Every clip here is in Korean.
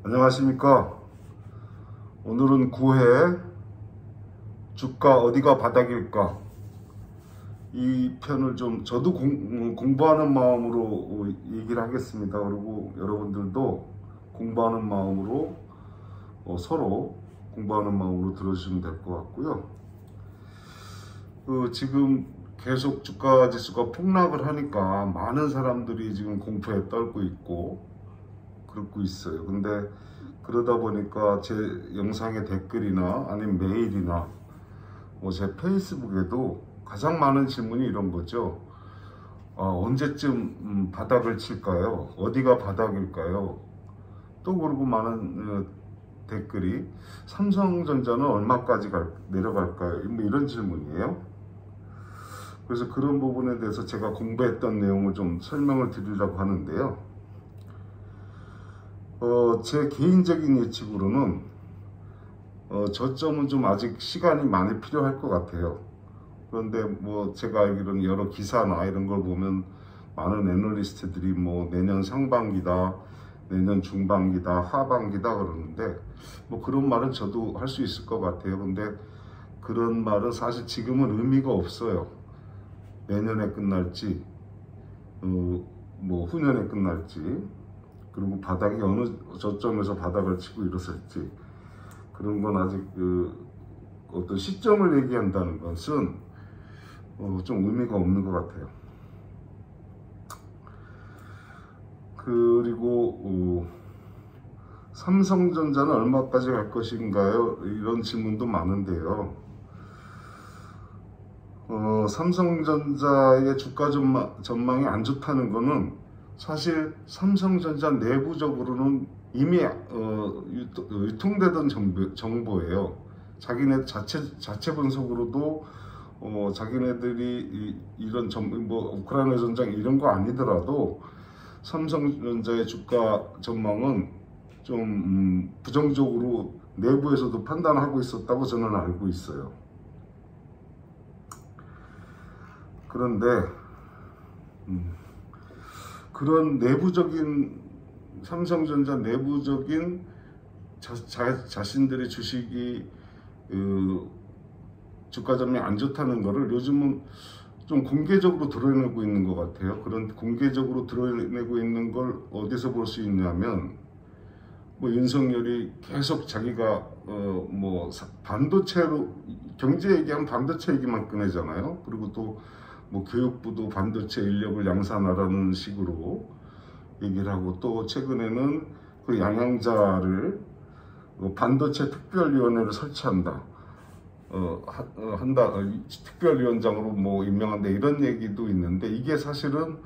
안녕하십니까. 오늘은 9회 주가 어디가 바닥일까, 이 편을 좀 저도 공부하는 마음으로 얘기를 하겠습니다. 그리고 여러분들도 공부하는 마음으로 서로 공부하는 마음으로 들어주시면 될 것 같고요. 지금 계속 주가 지수가 폭락을 하니까 많은 사람들이 지금 공포에 떨고 있고 그러고 있어요. 근데 그러다 보니까 제 영상의 댓글이나 아니면 메일이나 제 페이스북에도 가장 많은 질문이 이런 거죠. 언제쯤 바닥을 칠까요? 어디가 바닥일까요? 또 그러고 많은 댓글이 삼성전자는 얼마까지 내려갈까요? 뭐 이런 질문이에요. 그래서 그런 부분에 대해서 제가 공부했던 내용을 좀 설명을 드리려고 하는데요. 제 개인적인 예측으로는 저점은 좀 아직 시간이 많이 필요할 것 같아요. 그런데 제가 알기로는 여러 기사나 이런 걸 보면 많은 애널리스트들이 내년 상반기다, 내년 중반기다, 하반기다 그러는데 그런 말은 저도 할 수 있을 것 같아요. 근데 그런 말은 사실 지금은 의미가 없어요. 내년에 끝날지 후년에 끝날지, 그리고 바닥이 어느 저점에서 바닥을 치고 일어설지, 그런 건 아직 어떤 시점을 얘기한다는 것은 좀 의미가 없는 것 같아요. 그리고 삼성전자는 얼마까지 갈 것인가요? 이런 질문도 많은데요. 삼성전자의 주가 전망이 안 좋다는 거는 사실 삼성전자 내부적으로는 이미 유통되던 정보예요. 자기네 자체 분석으로도 자기네들이 이런 우크라이나 전쟁 이런 거 아니더라도 삼성전자의 주가 전망은 좀 부정적으로 내부에서도 판단하고 있었다고 저는 알고 있어요. 그런데 그런 내부적인 삼성전자 내부적인 자신들의 주식이 주가 전망이 안 좋다는 거를 요즘은 좀 공개적으로 드러내고 있는 것 같아요. 그런 공개적으로 드러내고 있는 걸 어디서 볼 수 있냐면 윤석열이 계속 자기가 반도체로 경제 얘기하면 반도체 얘기만 꺼내잖아요. 그리고 또 교육부도 반도체 인력을 양산하라는 식으로 얘기를 하고, 또 최근에는 그 양양자를 반도체 특별위원회를 설치한다, 특별위원장으로 임명한다, 이런 얘기도 있는데, 이게 사실은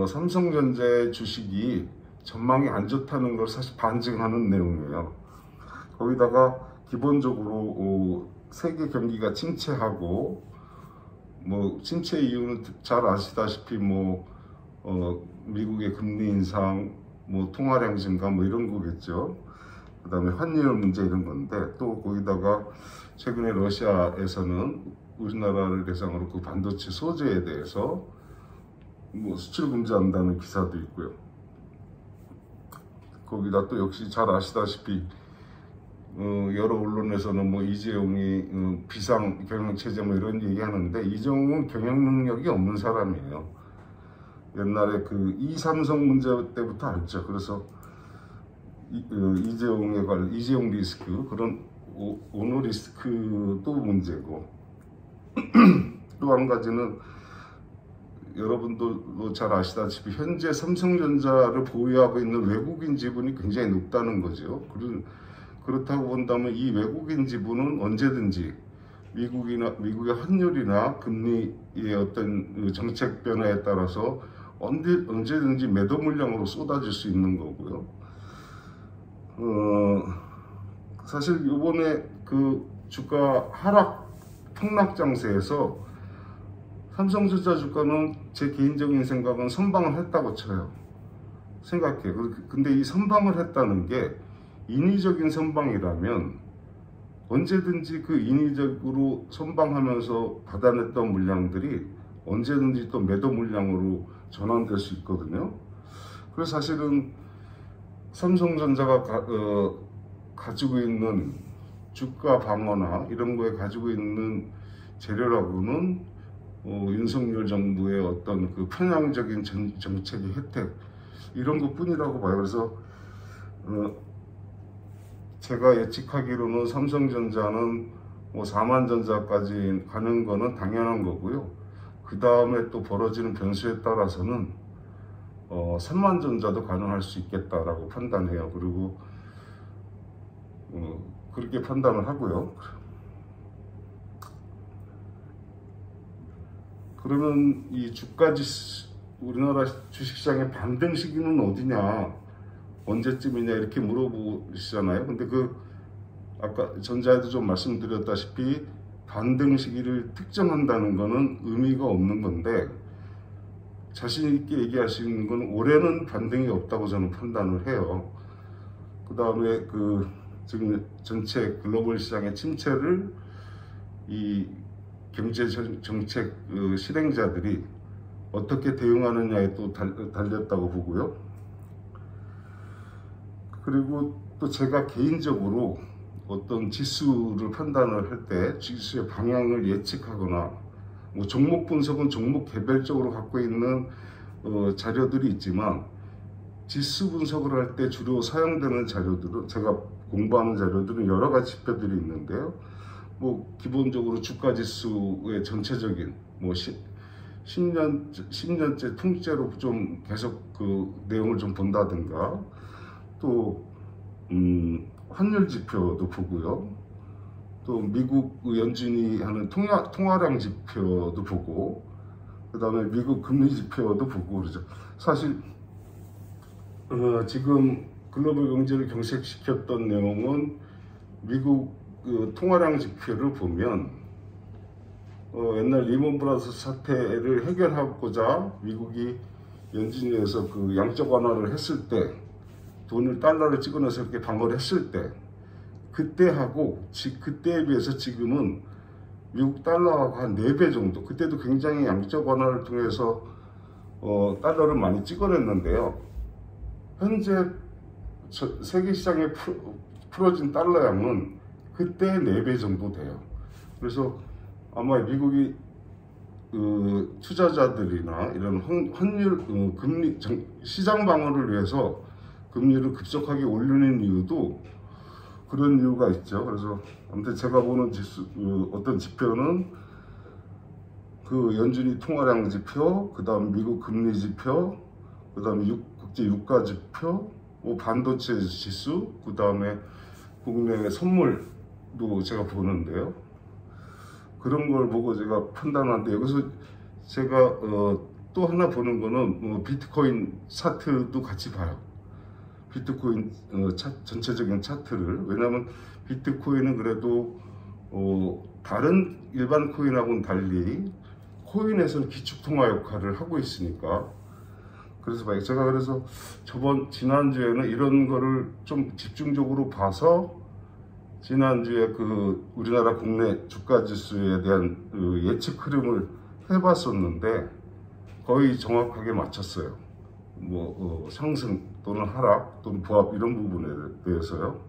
삼성전자의 주식이 전망이 안 좋다는 걸 사실 반증하는 내용이에요. 거기다가 기본적으로 세계 경기가 침체하고, 침체 이유는 잘 아시다시피 미국의 금리 인상, 통화량 증가 이런 거겠죠. 그 다음에 환율 문제 이런 건데, 또 거기다가 최근에 러시아에서는 우리나라를 대상으로 그 반도체 소재에 대해서 수출 금지한다는 기사도 있고요. 거기다 또 역시 잘 아시다시피 여러 언론에서는 이재용이 비상 경영체제 이런 얘기 하는데, 이재용은 경영 능력이 없는 사람이에요. 옛날에 그 이삼성 문제 때부터 알죠. 그래서 이재용 리스크, 그런 오너 리스크도 문제고, 또 한 가지는 여러분도 잘 아시다시피 현재 삼성전자를 보유하고 있는 외국인 지분이 굉장히 높다는 거죠. 그렇다고 본다면 이 외국인 지분은 언제든지 미국의 환율이나 금리의 어떤 정책 변화에 따라서 언제든지 매도 물량으로 쏟아질 수 있는 거고요. 사실 이번에 그 주가 하락 폭락 장세에서 삼성전자 주가는 제 개인적인 생각은 선방을 했다고 쳐요. 생각해요. 근데 이 선방을 했다는 게 인위적인 선방이라면 언제든지 그 인위적으로 선방하면서 받아냈던 물량들이 언제든지 또 매도 물량으로 전환될 수 있거든요. 그래서 사실은 삼성전자가 가지고 있는 주가 방어나 이런 거에 가지고 있는 재료라고는 윤석열 정부의 어떤 그 편향적인 정책의 혜택 이런 것뿐이라고 봐요. 그래서 제가 예측하기로는 삼성전자는 뭐 4만 전자까지 가는 거는 당연한 거고요. 그 다음에 또 벌어지는 변수에 따라서는 3만 전자도 가능할 수 있겠다라고 판단해요. 그리고 그렇게 판단을 하고요. 그러면 이 우리나라 주식시장의 반등 시기는 어디냐, 언제쯤이냐 이렇게 물어보시잖아요. 근데 아까 전자에도 좀 말씀드렸다시피 반등 시기를 특정한다는 것은 의미가 없는 건데, 자신 있게 얘기하시는 건 올해는 반등이 없다고 저는 판단을 해요. 그 다음에 지금 전체 글로벌 시장의 침체를 이 경제 정책 실행자들이 어떻게 대응하느냐에 또 달렸다고 보고요. 그리고 또 제가 개인적으로 어떤 지수를 판단을 할 때 지수의 방향을 예측하거나 뭐 종목 분석은 종목 개별적으로 갖고 있는 자료들이 있지만, 지수 분석을 할 때 주로 사용되는 자료들은, 제가 공부하는 자료들은 여러 가지 지표들이 있는데요. 뭐 기본적으로 주가 지수의 전체적인 뭐 10년째 통째로 좀 계속 그 내용을 좀 본다든가, 또 환율 지표도 보고요. 또 미국 연준이 하는 통화량 지표도 보고, 그 다음에 미국 금리 지표도 보고 그러죠. 사실 지금 글로벌 경제를 경색시켰던 내용은 미국 통화량 지표를 보면 옛날 리먼 브라더스 사태를 해결하고자 미국이 연준에서 양적 완화를 했을 때, 달러를 찍어내서 이렇게 방어를 했을 때, 그때에 비해서 지금은 미국 달러가 한 4배 정도, 그때도 굉장히 양적 완화를 통해서 달러를 많이 찍어냈는데요. 현재 세계 시장에 풀어진 달러 양은 그때 4배 정도 돼요. 그래서 아마 미국이 투자자들이나 이런 환율, 금리, 시장 방어를 위해서 금리를 급속하게 올리는 이유도 그런 이유가 있죠. 그래서 아무튼 제가 보는 어떤 지표는 연준이 통화량 지표, 그 다음 미국 금리 지표, 그 다음에 국제 유가 지표, 뭐 반도체 지수, 그 다음에 국내 선물도 제가 보는데요. 그런 걸 보고 제가 판단하는데, 여기서 제가 또 하나 보는 거는 비트코인 차트도 같이 봐요. 비트코인 전체적인 차트를. 왜냐하면 비트코인은 그래도 다른 일반 코인하고는 달리 코인에서는 기축통화 역할을 하고 있으니까. 그래서 제가 지난주에는 이런 거를 좀 집중적으로 봐서 지난주에 우리나라 국내 주가 지수에 대한 예측 흐름을 해봤었는데 거의 정확하게 맞췄어요. 상승 또는 하락 또는 보합 이런 부분에 대해서요.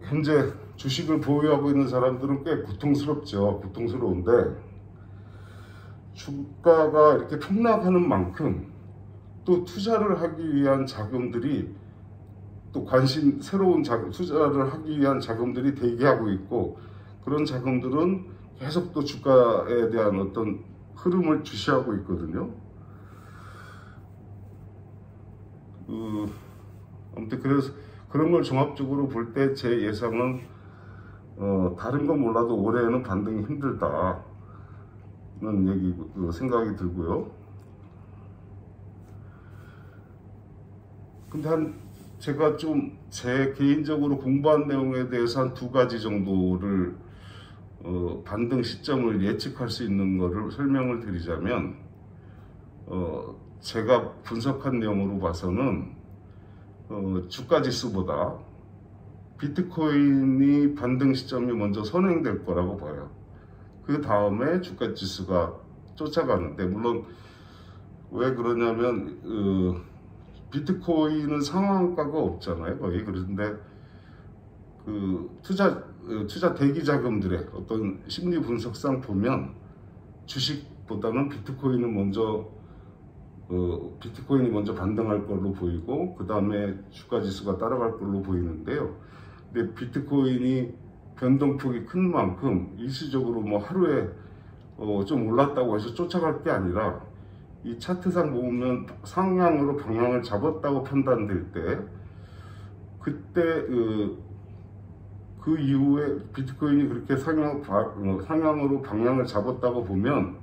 현재 주식을 보유하고 있는 사람들은 꽤 고통스러운데, 주가가 이렇게 폭락하는 만큼 또 투자를 하기 위한 자금들이, 또 새로운 투자를 하기 위한 자금들이 대기하고 있고, 그런 자금들은 계속 또 주가에 대한 어떤 흐름을 주시하고 있거든요. 아무튼 그래서 그런 걸 종합적으로 볼 때 제 예상은 다른 건 몰라도 올해는 반등이 힘들다는 생각이 들고요. 근데 제가 좀 제 개인적으로 공부한 내용에 대해서 한 2가지 정도를 반등 시점을 예측할 수 있는 거를 설명을 드리자면, 제가 분석한 내용으로 봐서는 주가 지수보다 비트코인이 반등 시점이 먼저 선행될 거라고 봐요. 그 다음에 주가 지수가 쫓아가는데, 물론 왜 그러냐면 비트코인은 상한가가 없잖아요, 거의. 그런데 그 투자 대기 자금들의 어떤 심리 분석상 보면 주식보다는 비트코인이 먼저 반등할 걸로 보이고, 그 다음에 주가 지수가 따라갈 걸로 보이는데요. 근데 비트코인이 변동폭이 큰 만큼 일시적으로 뭐 하루에 좀 올랐다고 해서 쫓아갈 게 아니라, 이 차트상 보면 상향으로 방향을 잡았다고 판단될 때, 그때 그 이후에 비트코인이 그렇게 상향으로 방향을 잡았다고 보면,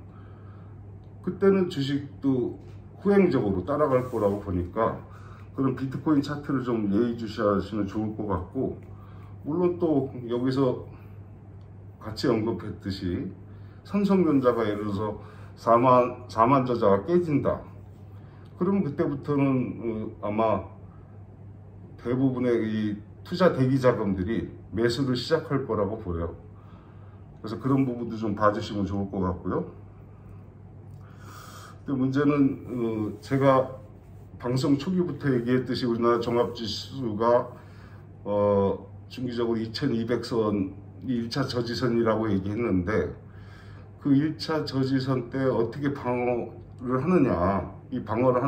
그때는 주식도 후행적으로 따라갈 거라고 보니까, 그런 비트코인 차트를 좀 예의주시하시면 좋을 것 같고, 물론 또 여기서 같이 언급했듯이 삼성전자가 예를 들어서 4만 저자가 깨진다. 그러면 그때부터는 아마 대부분의 이 투자 대기 자금들이 매수를 시작할 거라고 보여요. 그래서 그런 부분도 좀 봐주시면 좋을 것 같고요. 근데 문제는 제가 방송 초기부터 얘기했듯이 우리나라 종합지수가 중기적으로 2200선이 1차 저지선이라고 얘기했는데, 그 1차 저지선 때 어떻게 방어를 하느냐, 이 방어가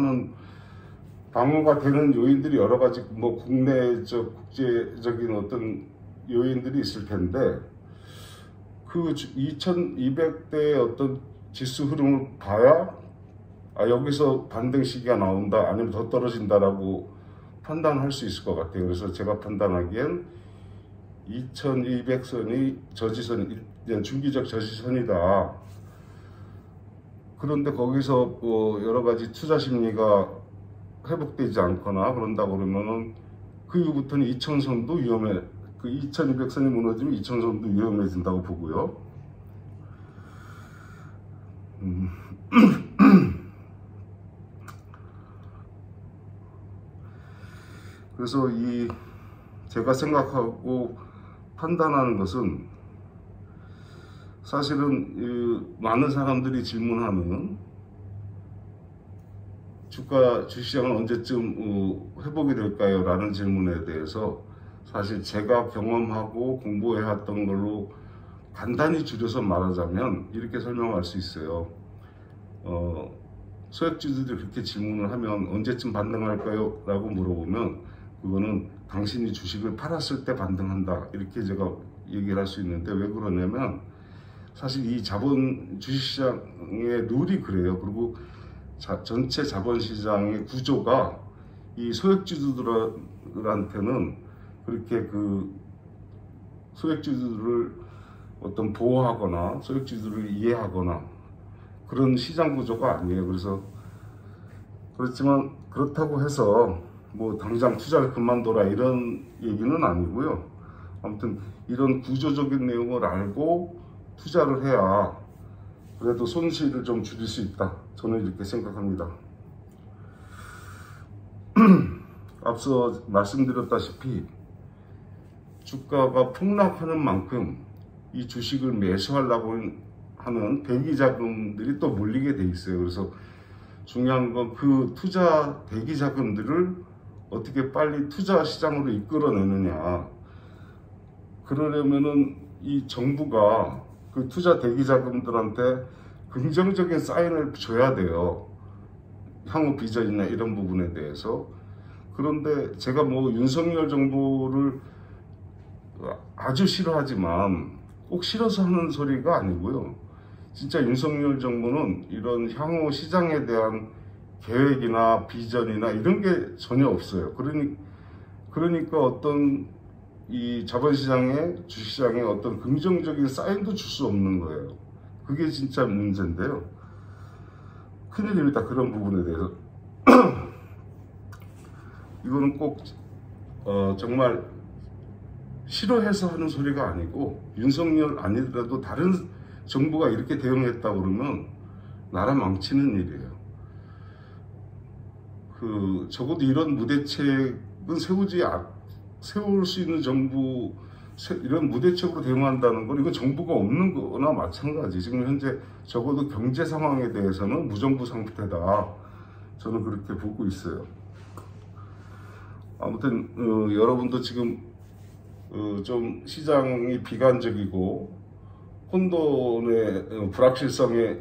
되는 요인들이 여러 가지, 뭐 국내적, 국제적인 어떤 요인들이 있을 텐데, 그 2200대의 어떤 지수 흐름을 봐야 여기서 반등 시기가 나온다, 아니면 더 떨어진다라고 판단할 수 있을 것 같아요. 그래서 제가 판단하기엔 2200선이 중기적 저지선이다. 그런데 거기서 여러 가지 투자 심리가 회복되지 않거나 그런다 그러면은 그 이후부터는 2000선도 그 2200선이 무너지면 2000선도 위험해진다고 보고요. 그래서 제가 생각하고 판단하는 것은, 사실은 많은 사람들이 질문하는 주시장은 언제쯤 회복이 될까요? 라는 질문에 대해서 사실 제가 경험하고 공부해왔던 걸로 간단히 줄여서 말하자면 이렇게 설명할 수 있어요. 소액주주들이 그렇게 질문을 하면 언제쯤 반등할까요? 라고 물어보면, 그거는 당신이 주식을 팔았을 때 반등한다, 이렇게 제가 얘기를 할 수 있는데, 왜 그러냐면 사실 이 주식시장의 룰이 그래요. 그리고 전체 자본시장의 구조가 이 소액주주들한테는 그렇게 소액주주들을 어떤 보호하거나 소액주주들을 이해하거나 그런 시장 구조가 아니에요. 그렇지만 그렇다고 해서 뭐 당장 투자를 그만둬라 이런 얘기는 아니고요. 아무튼 이런 구조적인 내용을 알고 투자를 해야 그래도 손실을 좀 줄일 수 있다, 저는 이렇게 생각합니다. 앞서 말씀드렸다시피 주가가 폭락하는 만큼 이 주식을 매수하려고 하는 대기 자금들이 또 몰리게 돼 있어요. 그래서 중요한 건 그 투자 대기 자금들을 어떻게 빨리 투자 시장으로 이끌어내느냐. 그러려면은 이 정부가 그 투자 대기 자금들한테 긍정적인 사인을 줘야 돼요. 향후 비전이나 이런 부분에 대해서. 그런데 제가 뭐 윤석열 정부를 아주 싫어하지만 꼭 싫어서 하는 소리가 아니고요. 진짜 윤석열 정부는 이런 향후 시장에 대한 계획이나 비전이나 이런 게 전혀 없어요. 그러니까 어떤 이 자본시장에, 주식시장에 어떤 긍정적인 사인도 줄 수 없는 거예요. 그게 진짜 문제인데요. 큰일입니다, 그런 부분에 대해서. 이거는 꼭 정말 싫어해서 하는 소리가 아니고, 윤석열 아니더라도 다른 정부가 이렇게 대응했다 그러면 나라 망치는 일이에요. 적어도 이런 무대책은 세울 수 있는 정부, 이런 무대책으로 대응한다는 건 이건 정부가 없는 거나 마찬가지. 지금 현재 적어도 경제 상황에 대해서는 무정부 상태다, 저는 그렇게 보고 있어요. 아무튼 여러분도 지금 좀 시장이 비관적이고 혼돈의 불확실성에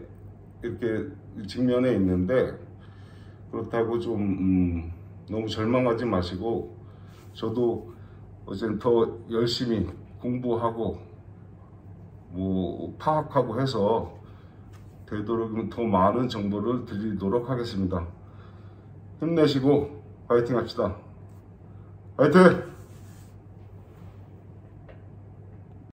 이렇게 직면해 있는데, 그렇다고 좀 너무 절망하지 마시고, 저도 어제는 더 열심히 공부하고 뭐 파악하고 해서 되도록 더 많은 정보를 드리도록 하겠습니다. 힘내시고 파이팅 합시다. 파이팅!